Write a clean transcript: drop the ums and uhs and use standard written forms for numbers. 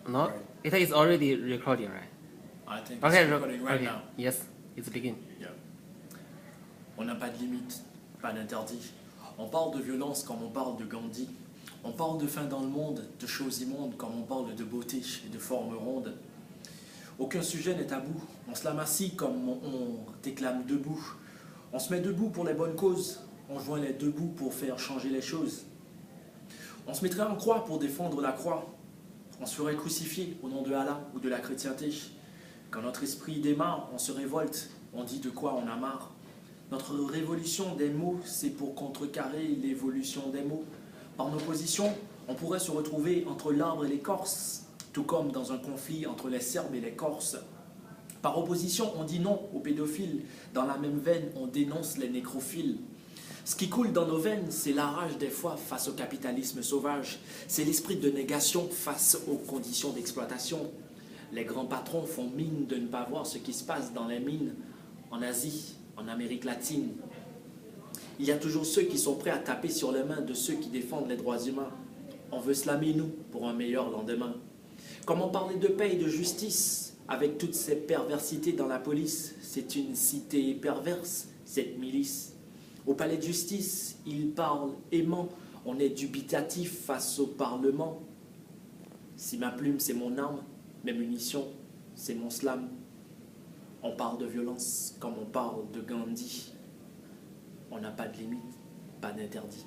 No, Right. it is already recording, right? I think Okay, it's recording right okay. now. Yes, it's begin. Yeah. On n'a pas de limite, pas d'interdit. On parle de violence comme on parle de Gandhi. On parle de fin dans le monde, de choses immondes comme on parle de beauté et de formes rondes. Aucun sujet n'est tabou. On se l'amassie comme on déclame debout. On se met debout pour les bonnes causes. On joint les deux bouts pour faire changer les choses. On se mettrait en croix pour défendre la croix. On se ferait crucifier au nom de Allah ou de la chrétienté. Quand notre esprit démarre, on se révolte, on dit de quoi on a marre. Notre révolution des mots, c'est pour contrecarrer l'évolution des mots. Par nos positions, on pourrait se retrouver entre l'arbre et l'écorce, tout comme dans un conflit entre les Serbes et les Corses. Par opposition, on dit non aux pédophiles. Dans la même veine, on dénonce les nécrophiles. Ce qui coule dans nos veines, c'est la rage des fois face au capitalisme sauvage. C'est l'esprit de négation face aux conditions d'exploitation. Les grands patrons font mine de ne pas voir ce qui se passe dans les mines, en Asie, en Amérique latine. Il y a toujours ceux qui sont prêts à taper sur les mains de ceux qui défendent les droits humains. On veut slammer nous pour un meilleur lendemain. Comment parler de paix et de justice avec toutes ces perversités dans la police? C'est une cité perverse, cette milice. Au palais de justice, ils parlent aimant. On est dubitatif face au Parlement. Si ma plume, c'est mon arme, mes munitions, c'est mon slam. On parle de violence comme on parle de Gandhi. On n'a pas de limite, pas d'interdit.